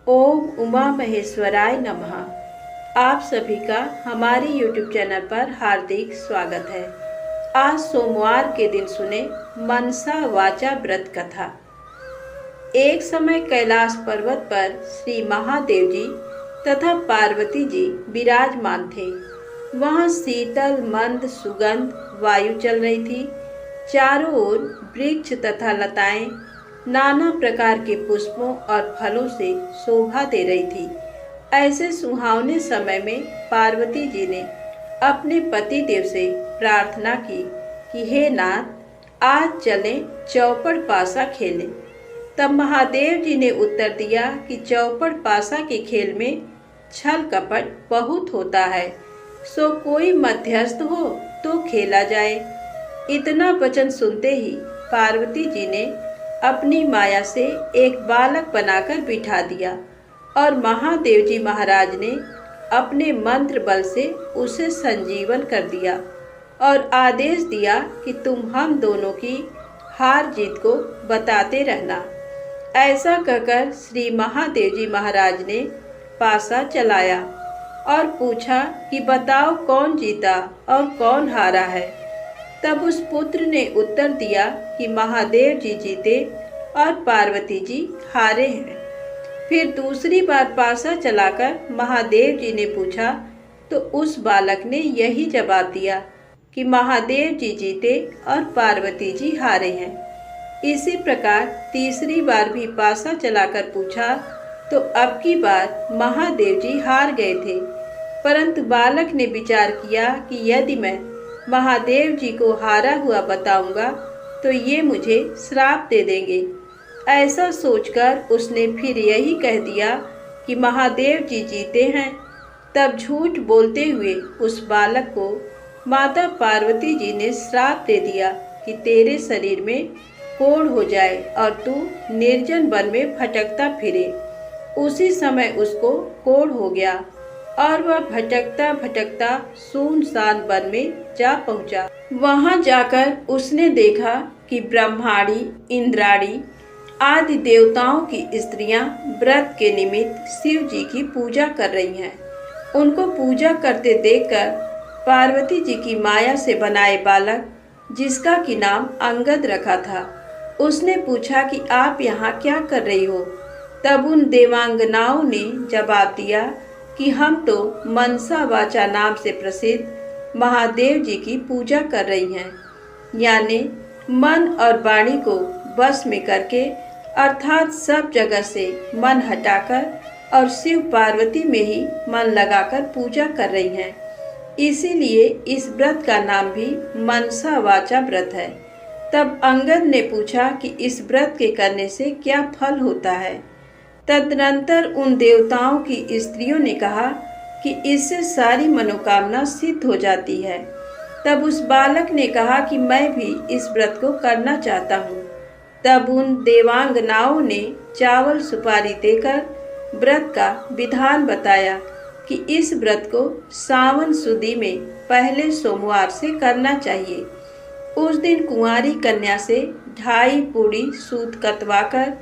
ओम उमा महेश्वराय नमः। आप सभी का हमारे YouTube चैनल पर हार्दिक स्वागत है। आज सोमवार के दिन सुने मनसा वाचा व्रत कथा। एक समय कैलाश पर्वत पर श्री महादेव जी तथा पार्वती जी विराजमान थे। वहाँ शीतल मंद सुगंध वायु चल रही थी। चारों ओर वृक्ष तथा लताएं नाना प्रकार के पुष्पों और फलों से शोभा दे रही थी। ऐसे सुहावने समय में पार्वती जी ने अपने पति देव से प्रार्थना की कि हे नाथ, आज चलें चौपड़ पासा खेलें। तब महादेव जी ने उत्तर दिया कि चौपड़ पासा के खेल में छल कपट बहुत होता है, सो कोई मध्यस्थ हो तो खेला जाए। इतना वचन सुनते ही पार्वती जी ने अपनी माया से एक बालक बनाकर बिठा दिया और महादेव जी महाराज ने अपने मंत्र बल से उसे संजीवन कर दिया और आदेश दिया कि तुम हम दोनों की हार जीत को बताते रहना। ऐसा कहकर श्री महादेव जी महाराज ने पासा चलाया और पूछा कि बताओ कौन जीता और कौन हारा है। तब उस पुत्र ने उत्तर दिया कि महादेव जी जीते और पार्वती जी हारे हैं। फिर दूसरी बार पासा चलाकर महादेव जी ने पूछा तो उस बालक ने यही जवाब दिया कि महादेव जी जीते और पार्वती जी हारे हैं। इसी प्रकार तीसरी बार भी पासा चलाकर पूछा तो अब की बार महादेव जी हार गए थे। परंतु बालक ने विचार किया कि यदि मैं महादेव जी को हारा हुआ बताऊंगा तो ये मुझे श्राप दे देंगे। ऐसा सोचकर उसने फिर यही कह दिया कि महादेव जी जीते हैं। तब झूठ बोलते हुए उस बालक को माता पार्वती जी ने श्राप दे दिया कि तेरे शरीर में कोढ़ हो जाए और तू निर्जन वन में भटकता फिरे। उसी समय उसको कोढ़ हो गया और वह भटकता भटकता सुनसान वन में जा पहुंचा। वहां जाकर उसने देखा कि ब्रह्माणी, इंद्राणी आदि देवताओं की स्त्रियां व्रत के निमित्त शिव जी की पूजा कर रही हैं। उनको पूजा करते देखकर पार्वती जी की माया से बनाए बालक, जिसका कि नाम अंगद रखा था, उसने पूछा कि आप यहाँ क्या कर रही हो। तब उन देवांगनाओं ने जवाब दिया कि हम तो मनसा वाचा नाम से प्रसिद्ध महादेव जी की पूजा कर रही हैं, यानी मन और वाणी को वश में करके, अर्थात सब जगह से मन हटाकर और शिव पार्वती में ही मन लगाकर पूजा कर रही हैं। इसीलिए इस व्रत का नाम भी मनसा वाचा व्रत है। तब अंगद ने पूछा कि इस व्रत के करने से क्या फल होता है। तदनंतर उन देवताओं की स्त्रियों ने कहा कि इससे सारी मनोकामना सिद्ध हो जाती है। तब उस बालक ने कहा कि मैं भी इस व्रत को करना चाहता हूँ। तब उन देवांगनाओं ने चावल सुपारी देकर व्रत का विधान बताया कि इस व्रत को सावन सुदी में पहले सोमवार से करना चाहिए। उस दिन कुंवारी कन्या से 2.5 पूड़ी सूत कतवाकर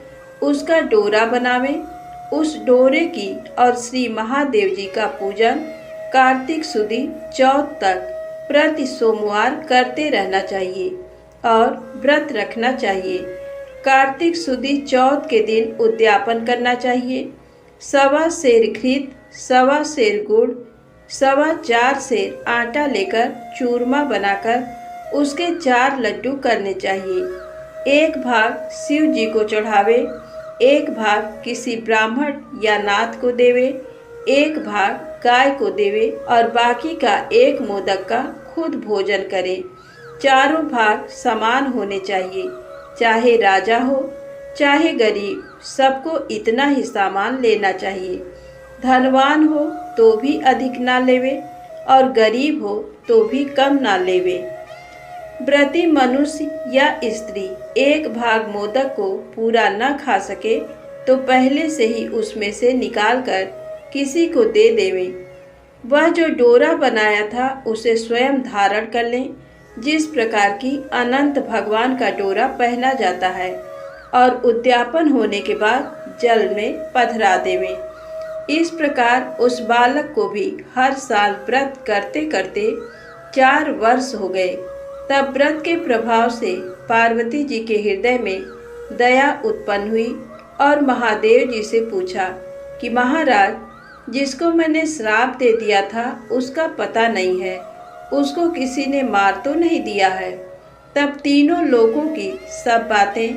उसका डोरा बनावे। उस डोरे की और श्री महादेव जी का पूजन कार्तिक सुदी चौथ तक प्रति सोमवार करते रहना चाहिए और व्रत रखना चाहिए। कार्तिक सुदी चौथ के दिन उद्यापन करना चाहिए। 1.25 सेर घृत, 1.25 सेर गुड़, 4.25 सेर आटा लेकर चूरमा बनाकर उसके 4 लड्डू करने चाहिए। एक भाग शिव जी को चढ़ावे, एक भाग किसी ब्राह्मण या नाथ को देवे, एक भाग गाय को देवे और बाकी का एक मोदक का खुद भोजन करे। चारों भाग समान होने चाहिए, चाहे राजा हो चाहे गरीब, सबको इतना ही सामान लेना चाहिए। धनवान हो तो भी अधिक ना लेवे और गरीब हो तो भी कम ना लेवे। व्रती मनुष्य या स्त्री एक भाग मोदक को पूरा न खा सके तो पहले से ही उसमें से निकालकर किसी को दे देवे। वह जो डोरा बनाया था उसे स्वयं धारण कर लें, जिस प्रकार की अनंत भगवान का डोरा पहना जाता है, और उद्यापन होने के बाद जल में पधरा देवें। इस प्रकार उस बालक को भी हर साल व्रत करते करते 4 वर्ष हो गए। तब व्रत के प्रभाव से पार्वती जी के हृदय में दया उत्पन्न हुई और महादेव जी से पूछा कि महाराज, जिसको मैंने श्राप दे दिया था उसका पता नहीं है, उसको किसी ने मार तो नहीं दिया है। तब तीनों लोगों की सब बातें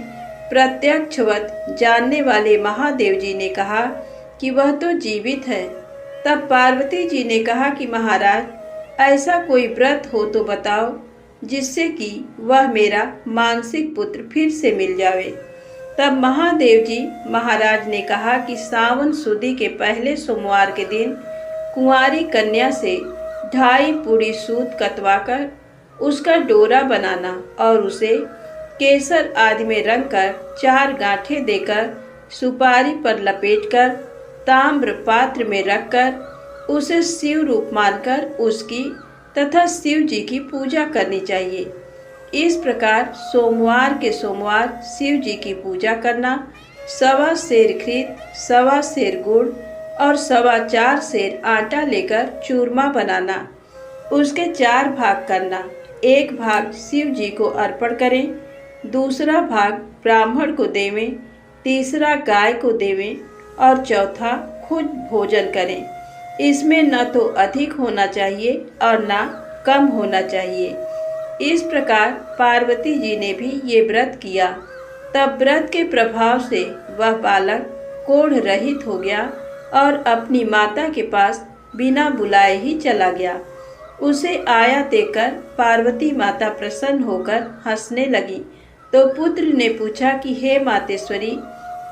प्रत्यक्षवत जानने वाले महादेव जी ने कहा कि वह तो जीवित है। तब पार्वती जी ने कहा कि महाराज, ऐसा कोई व्रत हो तो बताओ जिससे कि वह मेरा मानसिक पुत्र फिर से मिल जावे। तब महादेव जी महाराज ने कहा कि सावन सुदी के पहले सोमवार के दिन कुंवारी कन्या से 2.5 पूड़ी सूत कतवाकर उसका डोरा बनाना और उसे केसर आदि में रंग कर 4 गांठें देकर सुपारी पर लपेटकर ताम्र पात्र में रखकर उसे शिव रूप मानकर उसकी तथा शिव जी की पूजा करनी चाहिए। इस प्रकार सोमवार के सोमवार शिव जी की पूजा करना, 1.25 सेर खीर, 1.25 सेर गुड़ और 4.25 सेर आटा लेकर चूरमा बनाना, उसके 4 भाग करना। 1 भाग शिव जी को अर्पण करें, दूसरा भाग ब्राह्मण को देवें, तीसरा गाय को देवें और चौथा खुद भोजन करें। इसमें न तो अधिक होना चाहिए और न कम होना चाहिए। इस प्रकार पार्वती जी ने भी ये व्रत किया। तब व्रत के प्रभाव से वह बालक कोढ़ रहित हो गया और अपनी माता के पास बिना बुलाए ही चला गया। उसे आया देखकर पार्वती माता प्रसन्न होकर हंसने लगी। तो पुत्र ने पूछा कि हे मातेश्वरी,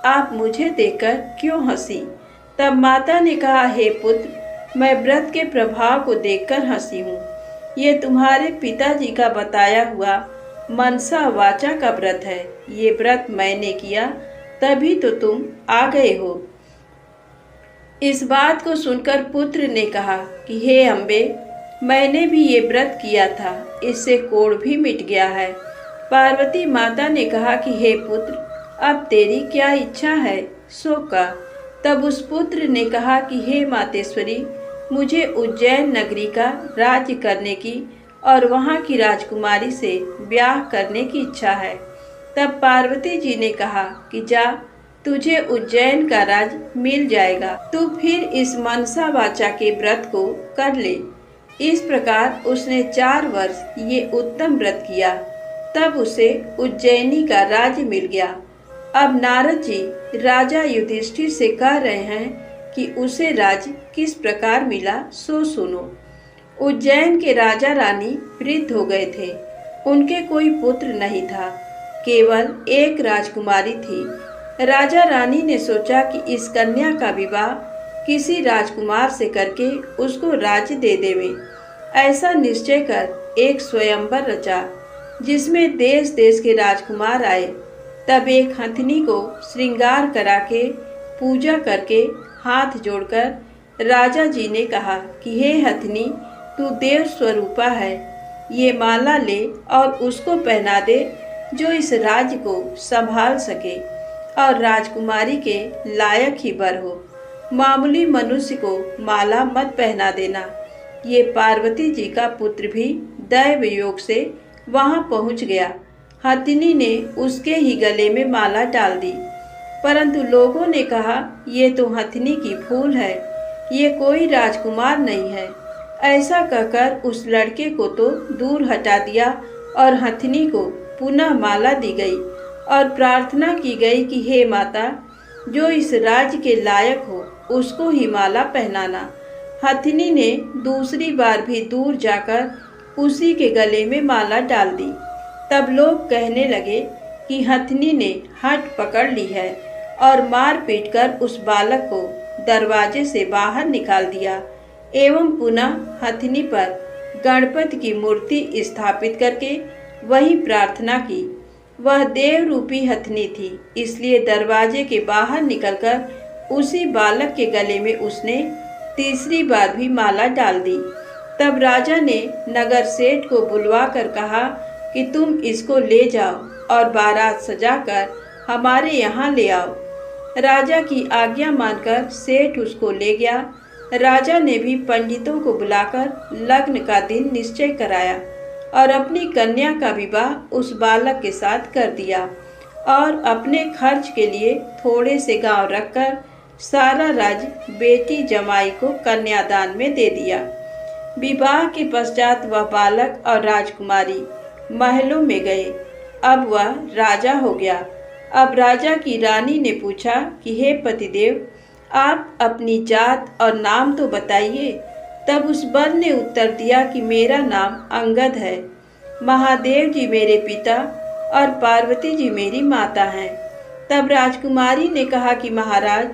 आप मुझे देखकर क्यों हंसी? तब माता ने कहा, हे पुत्र, मैं व्रत के प्रभाव को देखकर हंसी हूँ। ये तुम्हारे पिताजी का बताया हुआ मनसा वाचा का व्रत है। ये व्रत मैंने किया तभी तो तुम आ गए हो। इस बात को सुनकर पुत्र ने कहा कि हे अम्बे, मैंने भी ये व्रत किया था, इससे कोढ़ भी मिट गया है। पार्वती माता ने कहा कि हे पुत्र, अब तेरी क्या इच्छा है सो कह। तब उस पुत्र ने कहा कि हे मातेश्वरी, मुझे उज्जैन नगरी का राज्य करने की और वहाँ की राजकुमारी से ब्याह करने की इच्छा है। तब पार्वती जी ने कहा कि जा, तुझे उज्जैन का राज मिल जाएगा, तू फिर इस मनसा वाचा के व्रत को कर ले। इस प्रकार उसने 4 वर्ष ये उत्तम व्रत किया। तब उसे उज्जैनी का राज्य मिल गया। अब नारद जी राजा युधिष्ठिर से कह रहे हैं कि उसे राज्य किस प्रकार मिला सो सुनो। उज्जैन के राजा रानी वृद्ध हो गए थे। उनके कोई पुत्र नहीं था, केवल एक राजकुमारी थी। राजा रानी ने सोचा कि इस कन्या का विवाह किसी राजकुमार से करके उसको राज्य दे देवे। ऐसा निश्चय कर एक स्वयंवर रचा, जिसमें देश देश के राजकुमार आए। तब एक हथनी को श्रृंगार करा के पूजा करके हाथ जोड़कर राजा जी ने कहा कि हे हथनी, तू देव स्वरूपा है, ये माला ले और उसको पहना दे जो इस राज्य को संभाल सके और राजकुमारी के लायक ही वर हो। मामूली मनुष्य को माला मत पहना देना। ये पार्वती जी का पुत्र भी दैव योग से वहां पहुंच गया। हथिनी ने उसके ही गले में माला डाल दी, परंतु लोगों ने कहा ये तो हथिनी की भूल है, ये कोई राजकुमार नहीं है। ऐसा कहकर उस लड़के को तो दूर हटा दिया और हथिनी को पुनः माला दी गई और प्रार्थना की गई कि हे माता, जो इस राज्य के लायक हो उसको ही माला पहनाना। हथिनी ने दूसरी बार भी दूर जाकर उसी के गले में माला डाल दी। तब लोग कहने लगे कि हथिनी ने हट पकड़ ली है और मार पीट कर उस बालक को दरवाजे से बाहर निकाल दिया एवं पुनः हथिनी पर गणपति की मूर्ति स्थापित करके वही प्रार्थना की। वह देव रूपी हथिनी थी, इसलिए दरवाजे के बाहर निकलकर उसी बालक के गले में उसने तीसरी बार भी माला डाल दी। तब राजा ने नगर सेठ को बुलवा कर कहा कि तुम इसको ले जाओ और बारात सजाकर हमारे यहाँ ले आओ। राजा की आज्ञा मानकर सेठ उसको ले गया। राजा ने भी पंडितों को बुलाकर लग्न का दिन निश्चय कराया और अपनी कन्या का विवाह उस बालक के साथ कर दिया और अपने खर्च के लिए थोड़े से गांव रखकर सारा राज्य बेटी जमाई को कन्यादान में दे दिया। विवाह के पश्चात वह बालक और राजकुमारी महलों में गए। अब वह राजा हो गया। अब राजा की रानी ने पूछा कि हे पतिदेव, आप अपनी जात और नाम तो बताइए। तब उस वर ने उत्तर दिया कि मेरा नाम अंगद है। महादेव जी मेरे पिता और पार्वती जी मेरी माता हैं। तब राजकुमारी ने कहा कि महाराज,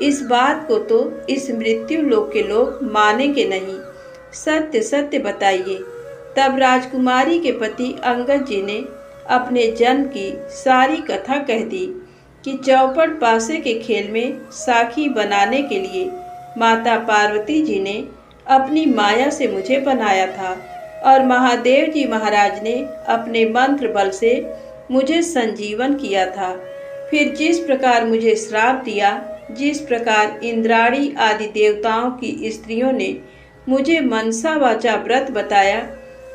इस बात को तो इस मृत्यु लोक के लोग मानेंगे नहीं, सत्य सत्य बताइए। तब राजकुमारी के पति अंगद जी ने अपने जन्म की सारी कथा कह दी कि चौपड़ पासे के खेल में साखी बनाने के लिए माता पार्वती जी ने अपनी माया से मुझे बनाया था और महादेव जी महाराज ने अपने मंत्र बल से मुझे संजीवन किया था। फिर जिस प्रकार मुझे श्राप दिया, जिस प्रकार इंद्राणी आदि देवताओं की स्त्रियों ने मुझे मनसा वाचा व्रत बताया,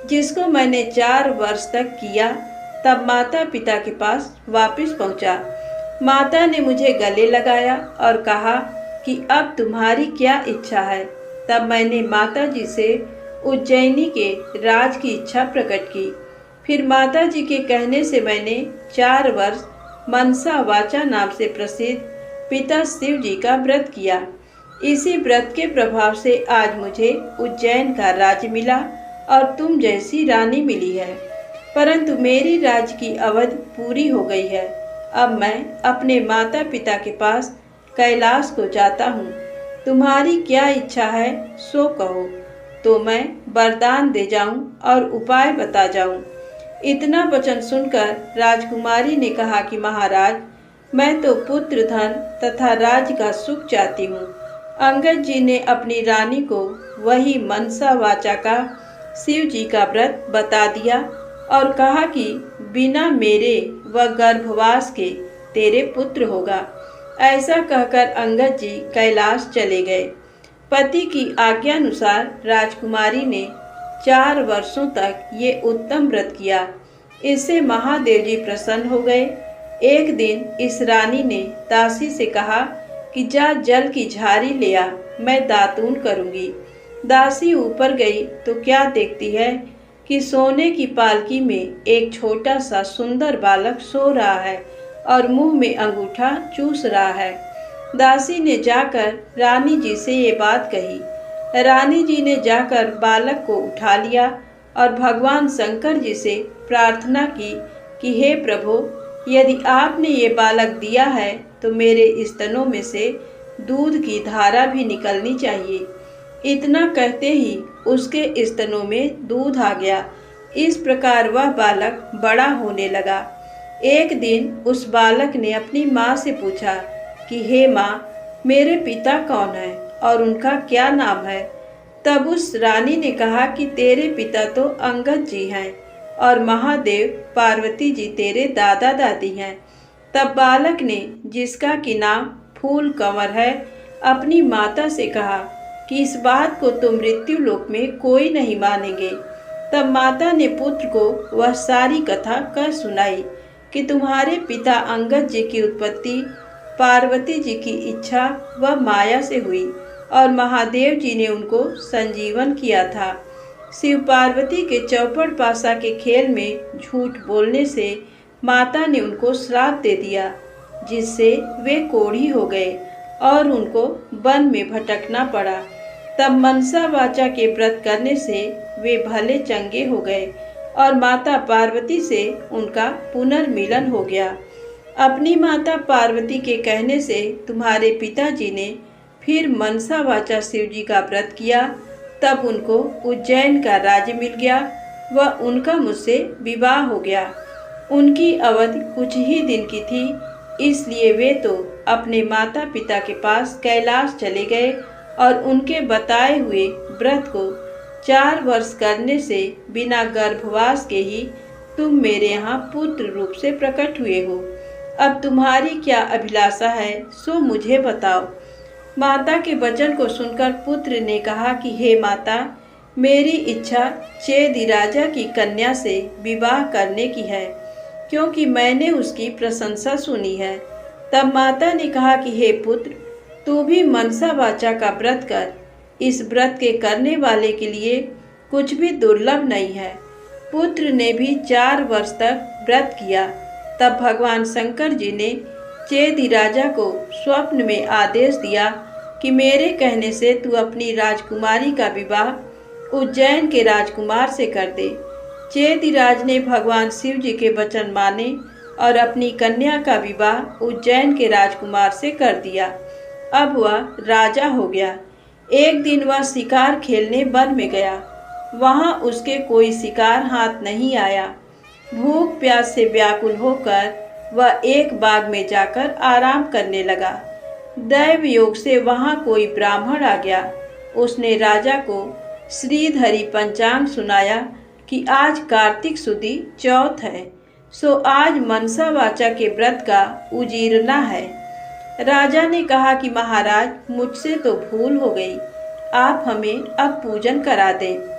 जिसको मैंने 4 वर्ष तक किया, तब माता पिता के पास वापस पहुंचा। माता ने मुझे गले लगाया और कहा कि अब तुम्हारी क्या इच्छा है। तब मैंने माता जी से उज्जैनी के राज की इच्छा प्रकट की। फिर माता जी के कहने से मैंने 4 वर्ष मनसा वाचा नाम से प्रसिद्ध पिता शिव जी का व्रत किया। इसी व्रत के प्रभाव से आज मुझे उज्जैन का राज्य मिला और तुम जैसी रानी मिली है। परंतु मेरी राज की अवधि पूरी हो गई है। अब मैं अपने माता पिता के पास कैलाश को जाता हूँ। तुम्हारी क्या इच्छा है सो कहो, तो मैं वरदान दे जाऊं और उपाय बता जाऊं। इतना वचन सुनकर राजकुमारी ने कहा कि महाराज, मैं तो पुत्र धन तथा राज्य का सुख चाहती हूँ। अंगद जी ने अपनी रानी को वही मनसा वाचा का शिव जी का व्रत बता दिया और कहा कि बिना मेरे व गर्भवास के तेरे पुत्र होगा। ऐसा कहकर अंगद जी कैलाश चले गए। पति की आज्ञानुसार राजकुमारी ने 4 वर्षों तक ये उत्तम व्रत किया। इससे महादेव जी प्रसन्न हो गए। एक दिन इस रानी ने दासी से कहा कि जा जल की झारी ले आ, मैं दातून करूंगी। दासी ऊपर गई तो क्या देखती है कि सोने की पालकी में एक छोटा सा सुंदर बालक सो रहा है और मुंह में अंगूठा चूस रहा है। दासी ने जाकर रानी जी से ये बात कही। रानी जी ने जाकर बालक को उठा लिया और भगवान शंकर जी से प्रार्थना की कि हे प्रभु, यदि आपने ये बालक दिया है तो मेरे स्तनों में से दूध की धारा भी निकलनी चाहिए। इतना कहते ही उसके स्तनों में दूध आ गया। इस प्रकार वह बालक बड़ा होने लगा। एक दिन उस बालक ने अपनी माँ से पूछा कि हे माँ, मेरे पिता कौन है और उनका क्या नाम है। तब उस रानी ने कहा कि तेरे पिता तो अंगद जी हैं और महादेव पार्वती जी तेरे दादा दादी हैं। तब बालक ने, जिसका कि नाम फूल कंवर है, अपनी माता से कहा कि इस बात को तो मृत्यु लोक में कोई नहीं मानेंगे। तब माता ने पुत्र को वह सारी कथा कह सुनाई कि तुम्हारे पिता अंगद जी की उत्पत्ति पार्वती जी की इच्छा व माया से हुई और महादेव जी ने उनको संजीवन किया था। शिव पार्वती के चौपड़ पासा के खेल में झूठ बोलने से माता ने उनको श्राप दे दिया, जिससे वे कोढ़ी हो गए और उनको वन में भटकना पड़ा। तब मनसा वाचा के व्रत करने से वे भले चंगे हो गए और माता पार्वती से उनका पुनर्मिलन हो गया। अपनी माता पार्वती के कहने से तुम्हारे पिताजी ने फिर मनसा वाचा शिव जी का व्रत किया। तब उनको उज्जैन का राज्य मिल गया व उनका मुझसे विवाह हो गया। उनकी अवधि कुछ ही दिन की थी, इसलिए वे तो अपने माता पिता के पास कैलाश चले गए और उनके बताए हुए व्रत को 4 वर्ष करने से बिना गर्भवास के ही तुम मेरे यहाँ पुत्र रूप से प्रकट हुए हो। अब तुम्हारी क्या अभिलाषा है सो मुझे बताओ। माता के वचन को सुनकर पुत्र ने कहा कि हे माता, मेरी इच्छा चेदिराजा की कन्या से विवाह करने की है, क्योंकि मैंने उसकी प्रशंसा सुनी है। तब माता ने कहा कि हे पुत्र, तू भी मनसा वाचा का व्रत कर। इस व्रत के करने वाले के लिए कुछ भी दुर्लभ नहीं है। पुत्र ने भी 4 वर्ष तक व्रत किया। तब भगवान शंकर जी ने चेदिराजा को स्वप्न में आदेश दिया कि मेरे कहने से तू अपनी राजकुमारी का विवाह उज्जैन के राजकुमार से कर दे। चेदिराज ने भगवान शिव जी के वचन माने और अपनी कन्या का विवाह उज्जैन के राजकुमार से कर दिया। अब वह राजा हो गया। एक दिन वह शिकार खेलने वन में गया। वहां उसके कोई शिकार हाथ नहीं आया। भूख प्यास से व्याकुल होकर वह एक बाग में जाकर आराम करने लगा। दैव योग से वहां कोई ब्राह्मण आ गया। उसने राजा को श्रीधरी पंचांग सुनाया कि आज कार्तिक सुदी चौथ है, सो आज मनसा वाचा के व्रत का उजीरना है। राजा ने कहा कि महाराज, मुझसे तो भूल हो गई, आप हमें अब पूजन करा दें।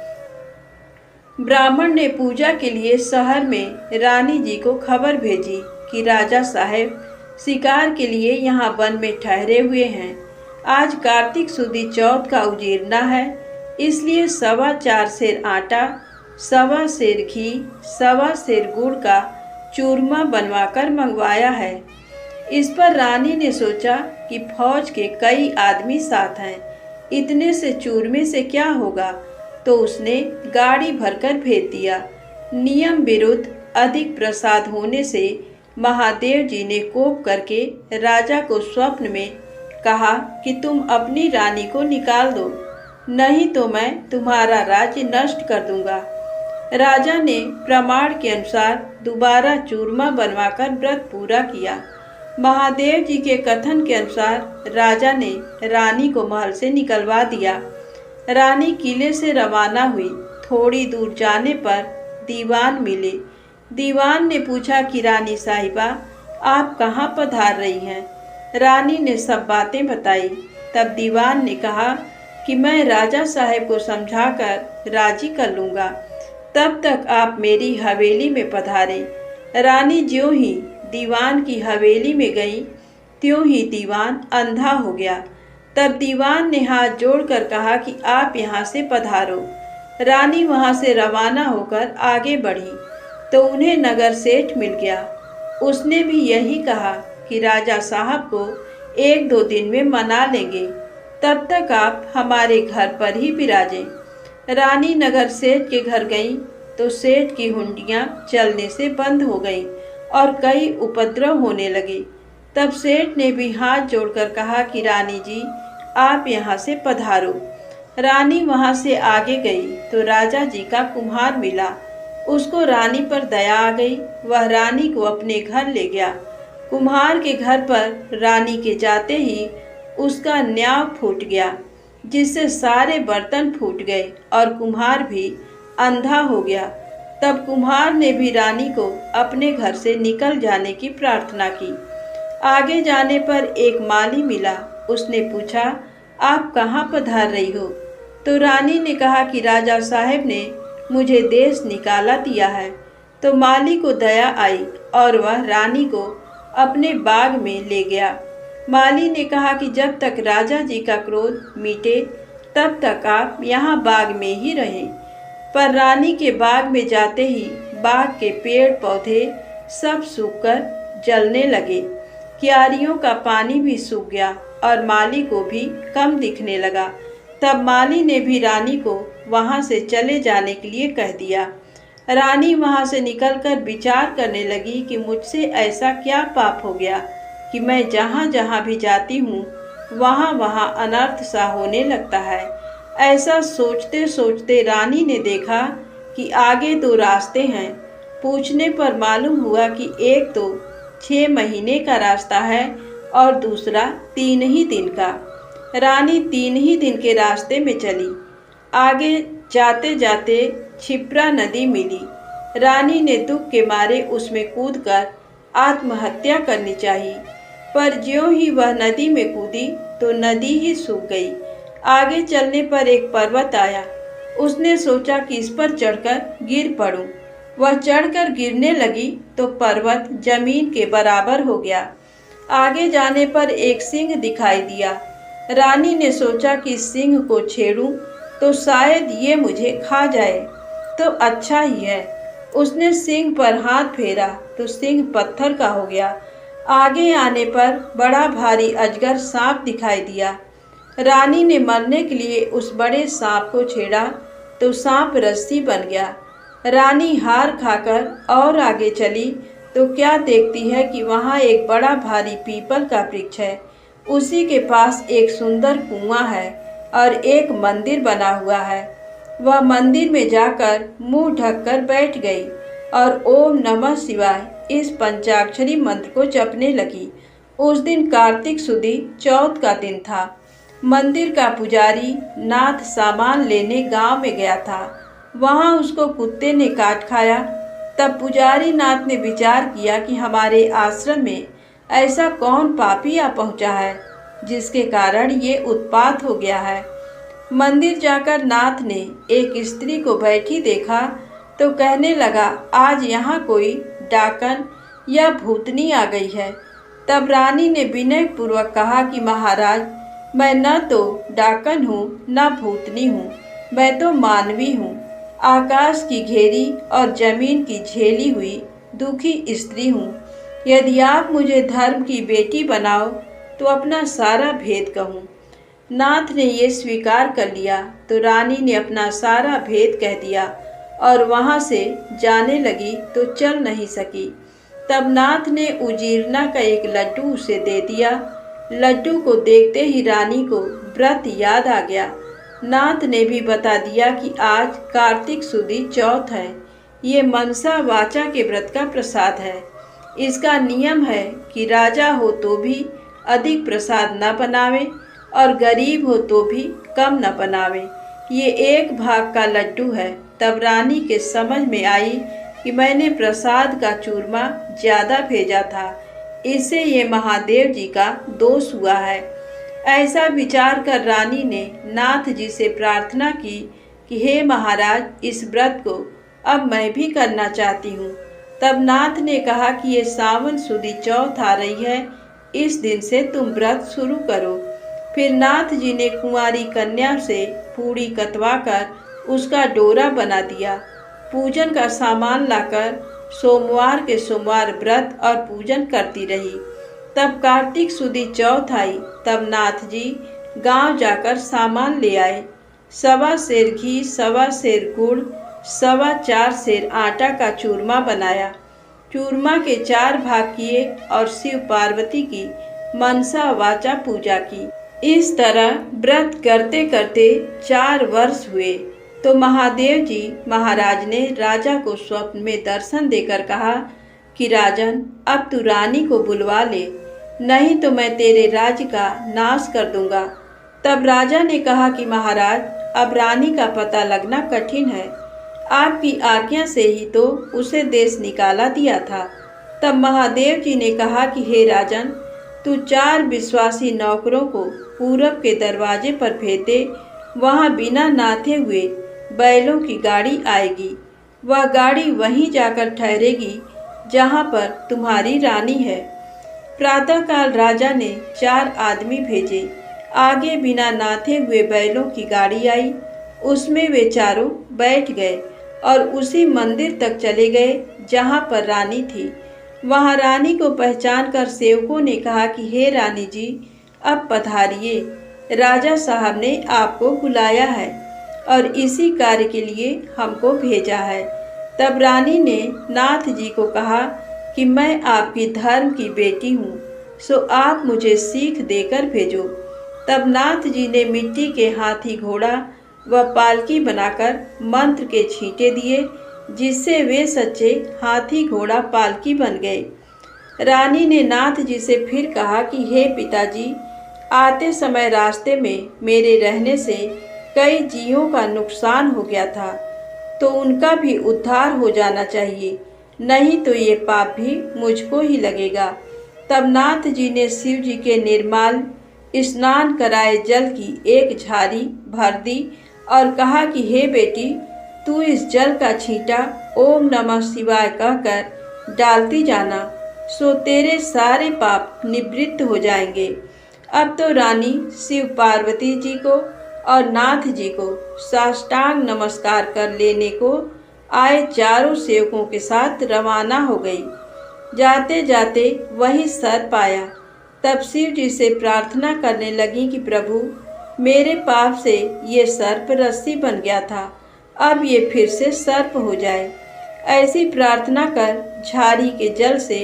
ब्राह्मण ने पूजा के लिए शहर में रानी जी को खबर भेजी कि राजा साहेब शिकार के लिए यहाँ वन में ठहरे हुए हैं। आज कार्तिक सुदी चौथ का उजीरना है, इसलिए 4.25 सेर आटा, 1.25 सेर घी, 1.25 सेर गुड़ का चूरमा बनवाकर मंगवाया है। इस पर रानी ने सोचा कि फौज के कई आदमी साथ हैं, इतने से चूरमे से क्या होगा, तो उसने गाड़ी भरकर भेज दिया। नियम विरुद्ध अधिक प्रसाद होने से महादेव जी ने कोप करके राजा को स्वप्न में कहा कि तुम अपनी रानी को निकाल दो, नहीं तो मैं तुम्हारा राज्य नष्ट कर दूंगा। राजा ने प्रमाण के अनुसार दोबारा चूरमा बनवाकर व्रत पूरा किया। महादेव जी के कथन के अनुसार राजा ने रानी को महल से निकलवा दिया। रानी किले से रवाना हुई। थोड़ी दूर जाने पर दीवान मिले। दीवान ने पूछा कि रानी साहिबा, आप कहाँ पधार रही हैं? रानी ने सब बातें बताई। तब दीवान ने कहा कि मैं राजा साहब को समझाकर राजी कर लूँगा, तब तक आप मेरी हवेली में पधारें। रानी ज्यों ही दीवान की हवेली में गई, त्यों ही दीवान अंधा हो गया। तब दीवान ने हाथ जोड़कर कहा कि आप यहाँ से पधारो। रानी वहाँ से रवाना होकर आगे बढ़ी तो उन्हें नगर सेठ मिल गया। उसने भी यही कहा कि राजा साहब को 1-2 दिन में मना लेंगे, तब तक आप हमारे घर पर ही विराजें। रानी नगर सेठ के घर गई तो सेठ की हुंडियाँ चलने से बंद हो गईं और कई उपद्रव होने लगे। तब सेठ ने भी हाथ जोड़कर कहा कि रानी जी, आप यहाँ से पधारो। रानी वहाँ से आगे गई तो राजा जी का कुम्हार मिला। उसको रानी पर दया आ गई। वह रानी को अपने घर ले गया। कुम्हार के घर पर रानी के जाते ही उसका न्याव फूट गया, जिससे सारे बर्तन फूट गए और कुम्हार भी अंधा हो गया। तब कुम्हार ने भी रानी को अपने घर से निकल जाने की प्रार्थना की। आगे जाने पर एक माली मिला। उसने पूछा, आप कहाँ पधार रही हो? तो रानी ने कहा कि राजा साहब ने मुझे देश निकाला दिया है। तो माली को दया आई और वह रानी को अपने बाग में ले गया। माली ने कहा कि जब तक राजा जी का क्रोध मिटे तब तक आप यहाँ बाग में ही रहें। पर रानी के बाग में जाते ही बाग के पेड़ पौधे सब सूखकर जलने लगे। क्यारियों का पानी भी सूख गया और माली को भी कम दिखने लगा। तब माली ने भी रानी को वहां से चले जाने के लिए कह दिया। रानी वहां से निकलकर विचार करने लगी कि मुझसे ऐसा क्या पाप हो गया कि मैं जहां जहां भी जाती हूँ वहां वहां अनर्थ सा होने लगता है। ऐसा सोचते सोचते रानी ने देखा कि आगे 2 रास्ते हैं। पूछने पर मालूम हुआ कि एक तो 6 महीने का रास्ता है और दूसरा 3 ही दिन का। रानी 3 ही दिन के रास्ते में चली। आगे जाते जाते क्षिप्रा नदी मिली। रानी ने दुख के मारे उसमें कूदकर आत्महत्या करनी चाहिए। पर ज्यों ही वह नदी में कूदी तो नदी ही सूख गई। आगे चलने पर एक पर्वत आया। उसने सोचा कि इस पर चढ़कर गिर पड़ूं। वह चढ़कर गिरने लगी तो पर्वत जमीन के बराबर हो गया। आगे जाने पर एक सिंह दिखाई दिया। रानी ने सोचा कि सिंह को छेड़ूं तो शायद ये मुझे खा जाए, तो अच्छा ही है। उसने सिंह पर हाथ फेरा तो सिंह पत्थर का हो गया। आगे आने पर बड़ा भारी अजगर सांप दिखाई दिया। रानी ने मरने के लिए उस बड़े सांप को छेड़ा तो सांप रस्सी बन गया। रानी हार खाकर और आगे चली तो क्या देखती है कि वहाँ एक बड़ा भारी पीपल का वृक्ष है। उसी के पास एक सुंदर कुआं है और एक मंदिर बना हुआ है। वह मंदिर में जाकर मुंह ढककर बैठ गई और ओम नमः शिवाय इस पंचाक्षरी मंत्र को जपने लगी। उस दिन कार्तिक सुदी चौथ का दिन था। मंदिर का पुजारी नाथ सामान लेने गांव में गया था। वहां उसको कुत्ते ने काट खाया। तब पुजारी नाथ ने विचार किया कि हमारे आश्रम में ऐसा कौन पापी आ पहुंचा है जिसके कारण ये उत्पात हो गया है। मंदिर जाकर नाथ ने एक स्त्री को बैठी देखा तो कहने लगा, आज यहाँ कोई डाकन या भूतनी आ गई है। तब रानी ने विनय पूर्वक कहा कि महाराज, मैं न तो डाकन हूँ न भूतनी हूँ, मैं तो मानवी हूँ। आकाश की घेरी और जमीन की झेली हुई दुखी स्त्री हूँ। यदि आप मुझे धर्म की बेटी बनाओ तो अपना सारा भेद कहूँ। नाथ ने ये स्वीकार कर लिया तो रानी ने अपना सारा भेद कह दिया और वहाँ से जाने लगी तो चल नहीं सकी। तब नाथ ने उजीरना का एक लड्डू उसे दे दिया। लड्डू को देखते ही रानी को व्रत याद आ गया। नाथ ने भी बता दिया कि आज कार्तिक सुदी चौथ है। ये मनसा वाचा के व्रत का प्रसाद है। इसका नियम है कि राजा हो तो भी अधिक प्रसाद न बनावे और गरीब हो तो भी कम न बनावे। ये एक भाग का लड्डू है। तब रानी के समझ में आई कि मैंने प्रसाद का चूरमा ज्यादा भेजा था, इससे ये महादेव जी का दोष हुआ है। ऐसा विचार कर रानी ने नाथ जी से प्रार्थना की कि हे महाराज, इस व्रत को अब मैं भी करना चाहती हूँ। तब नाथ ने कहा कि ये सावन सुदी चौथ आ रही है, इस दिन से तुम व्रत शुरू करो। फिर नाथ जी ने कुंवारी कन्या से पूड़ी कतवा कर उसका डोरा बना दिया। पूजन का सामान लाकर सोमवार के सोमवार व्रत और पूजन करती रही। तब कार्तिक सुदी चौथ आई। तब नाथ जी गांव जाकर सामान ले आए। 1.25 सेर घी, 1.25 सेर गुड़, 4.25 सेर आटा का चूरमा बनाया। चूरमा के 4 भाग किए और शिव पार्वती की मनसा वाचा पूजा की। इस तरह व्रत करते करते 4 वर्ष हुए तो महादेव जी महाराज ने राजा को स्वप्न में दर्शन देकर कहा कि राजन, अब तू रानी को बुलवा ले, नहीं तो मैं तेरे राज्य का नाश कर दूंगा। तब राजा ने कहा कि महाराज, अब रानी का पता लगना कठिन है। आपकी आज्ञा से ही तो उसे देश निकाला दिया था। तब महादेव जी ने कहा कि हे राजन, तू 4 विश्वासी नौकरों को पूरब के दरवाजे पर भेज दे। वहाँ बिना नाथे हुए बैलों की गाड़ी आएगी। वह गाड़ी वहीं जाकर ठहरेगी जहाँ पर तुम्हारी रानी है। प्रातःकाल राजा ने 4 आदमी भेजे। आगे बिना नाथे हुए बैलों की गाड़ी आई। उसमें वे चारों बैठ गए और उसी मंदिर तक चले गए जहाँ पर रानी थी। वहाँ रानी को पहचान कर सेवकों ने कहा कि हे रानी जी, अब पधारिए, राजा साहब ने आपको बुलाया है और इसी कार्य के लिए हमको भेजा है। तब रानी ने नाथ जी को कहा कि मैं आपकी धर्म की बेटी हूँ, सो आप मुझे सीख देकर भेजो। तब नाथ जी ने मिट्टी के हाथी घोड़ा व पालकी बनाकर मंत्र के छींटे दिए, जिससे वे सच्चे हाथी घोड़ा पालकी बन गए। रानी ने नाथ जी से फिर कहा कि हे पिताजी, आते समय रास्ते में मेरे रहने से कई जीवों का नुकसान हो गया था, तो उनका भी उद्धार हो जाना चाहिए। नहीं तो ये पाप भी मुझको ही लगेगा। तब नाथ जी ने शिव जी के निर्मल स्नान कराए जल की एक झारी भर दी और कहा कि हे बेटी, तू इस जल का छींटा ओम नमः शिवाय कहकर डालती जाना, सो तेरे सारे पाप निवृत्त हो जाएंगे। अब तो रानी शिव पार्वती जी को और नाथ जी को साष्टांग नमस्कार कर लेने को आए चारों सेवकों के साथ रवाना हो गई। जाते जाते वही सर्प आया। तब शिव जी से प्रार्थना करने लगी कि प्रभु, मेरे पाप से ये सर्प रस्सी बन गया था, अब ये फिर से सर्प हो जाए। ऐसी प्रार्थना कर झाड़ी के जल से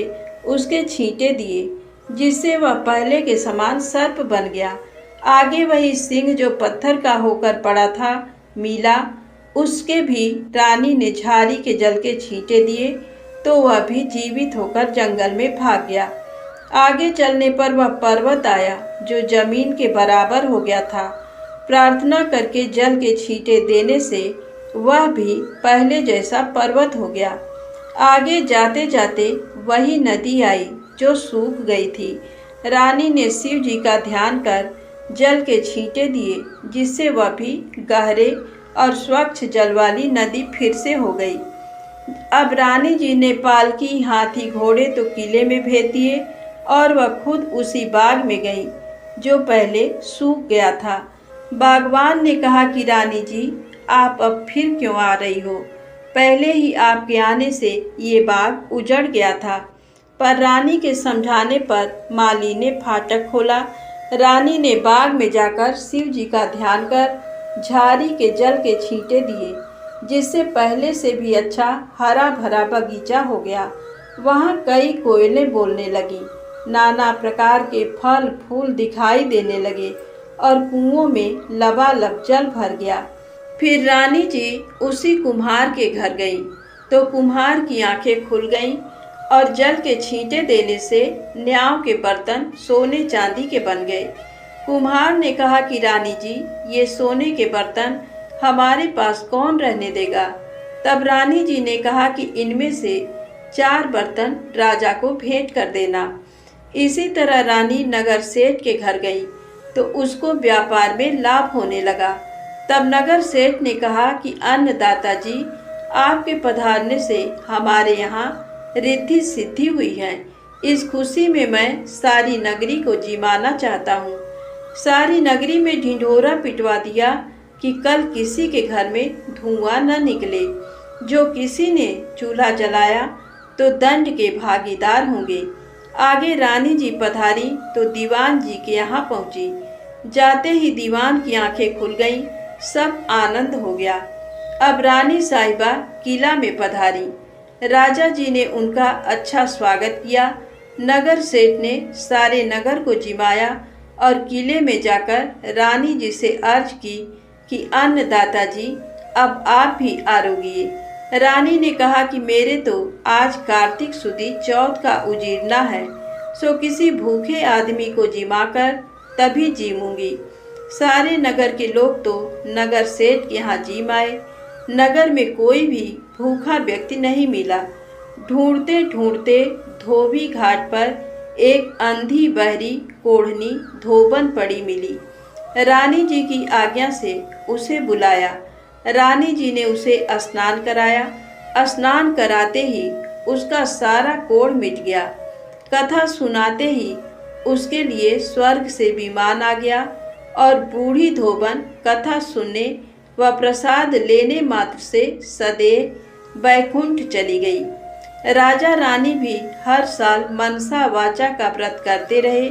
उसके छींटे दिए, जिससे वह पहले के समान सर्प बन गया। आगे वही सिंह जो पत्थर का होकर पड़ा था मिला, उसके भी रानी ने झाड़ी के जल के छींटे दिए तो वह भी जीवित होकर जंगल में भाग गया। आगे चलने पर वह पर्वत आया जो जमीन के बराबर हो गया था। प्रार्थना करके जल के छींटे देने से वह भी पहले जैसा पर्वत हो गया। आगे जाते जाते वही नदी आई जो सूख गई थी। रानी ने शिव जी का ध्यान कर जल के छींटे दिए, जिससे वह भी गहरे और स्वच्छ जल वाली नदी फिर से हो गई। अब रानी जी ने पालकी, हाथी, घोड़े तो किले में भेज दिए और वह खुद उसी बाग में गई जो पहले सूख गया था। बागवान ने कहा कि रानी जी, आप अब फिर क्यों आ रही हो? पहले ही आपके आने से ये बाग उजड़ गया था। पर रानी के समझाने पर माली ने फाटक खोला। रानी ने बाग में जाकर शिव जी का ध्यान कर झाड़ी के जल के छींटे दिए, जिससे पहले से भी अच्छा हरा भरा बगीचा हो गया। वहाँ कई कोयलें बोलने लगी, नाना प्रकार के फल फूल दिखाई देने लगे और कुओं में लबालब जल भर गया। फिर रानी जी उसी कुम्हार के घर गई तो कुम्हार की आंखें खुल गईं और जल के छींटे देने से न्याव के बर्तन सोने चांदी के बन गए। कुम्हार ने कहा कि रानी जी, ये सोने के बर्तन हमारे पास कौन रहने देगा? तब रानी जी ने कहा कि इनमें से 4 बर्तन राजा को भेंट कर देना। इसी तरह रानी नगर सेठ के घर गई तो उसको व्यापार में लाभ होने लगा। तब नगर सेठ ने कहा कि अन्नदाता जी, आपके पधारने से हमारे यहाँ रिद्धि सिद्धि हुई है। इस खुशी में मैं सारी नगरी को जिमाना चाहता हूँ। सारी नगरी में ढिंढोरा पिटवा दिया कि कल किसी के घर में धुआं न निकले। जो किसी ने चूल्हा जलाया तो दंड के भागीदार होंगे। आगे रानी जी पधारी तो दीवान जी के यहाँ पहुँची। जाते ही दीवान की आंखें खुल गईं, सब आनंद हो गया। अब रानी साहिबा किला में पधारी। राजा जी ने उनका अच्छा स्वागत किया। नगर सेठ ने सारे नगर को जिमाया और किले में जाकर रानी जी से अर्ज की कि अन्नदाता जी, अब आप भी आरोगिए। रानी ने कहा कि मेरे तो आज कार्तिक सुदी चौथ का उजीरना है, सो किसी भूखे आदमी को जिमाकर तभी जीमूंगी। सारे नगर के लोग तो नगर सेठ के यहाँ जिम आए। नगर में कोई भी भूखा व्यक्ति नहीं मिला। ढूंढते ढूंढते धोबी घाट पर एक अंधी बहरी कोढ़नी धोबन पड़ी मिली। रानी जी की आज्ञा से उसे बुलाया। रानी जी ने उसे स्नान कराया। स्नान कराते ही उसका सारा कोढ़ मिट गया। कथा सुनाते ही उसके लिए स्वर्ग से विमान आ गया और बूढ़ी धोबन कथा सुनने व प्रसाद लेने मात्र से सदैव बैकुंठ चली गई। राजा रानी भी हर साल मनसा वाचा का व्रत करते रहे।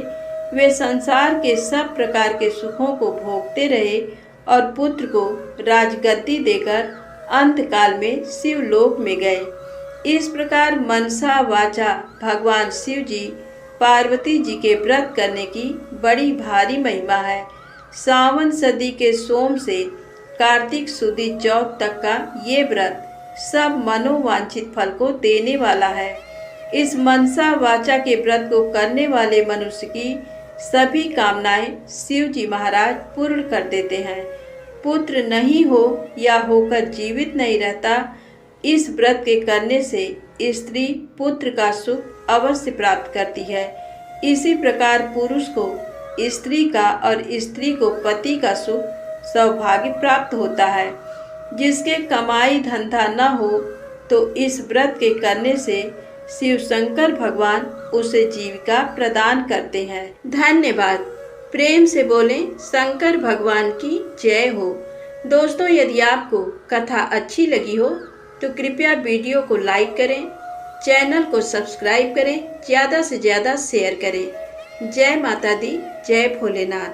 वे संसार के सब प्रकार के सुखों को भोगते रहे और पुत्र को राजगद्दी देकर अंतकाल में शिवलोक में गए। इस प्रकार मनसा वाचा भगवान शिव जी पार्वती जी के व्रत करने की बड़ी भारी महिमा है। सावन सदी के सोम से कार्तिक सुदी चौथ तक का ये व्रत सब मनोवांछित फल को देने वाला है। इस मनसा वाचा के व्रत को करने वाले मनुष्य की सभी कामनाएं शिव जी महाराज पूर्ण कर देते हैं। पुत्र नहीं हो या होकर जीवित नहीं रहता इस व्रत के करने से स्त्री पुत्र का सुख अवश्य प्राप्त करती है। इसी प्रकार पुरुष को स्त्री का और स्त्री को पति का सुख सौभाग्य प्राप्त होता है। जिसके कमाई धंधा न हो तो इस व्रत के करने से शिव शंकर भगवान उसे जीविका प्रदान करते हैं। धन्यवाद। प्रेम से बोलें शंकर भगवान की जय हो। दोस्तों, यदि आपको कथा अच्छी लगी हो तो कृपया वीडियो को लाइक करें, चैनल को सब्सक्राइब करें, ज़्यादा से ज़्यादा शेयर करें। जय माता दी, जय भोलेनाथ।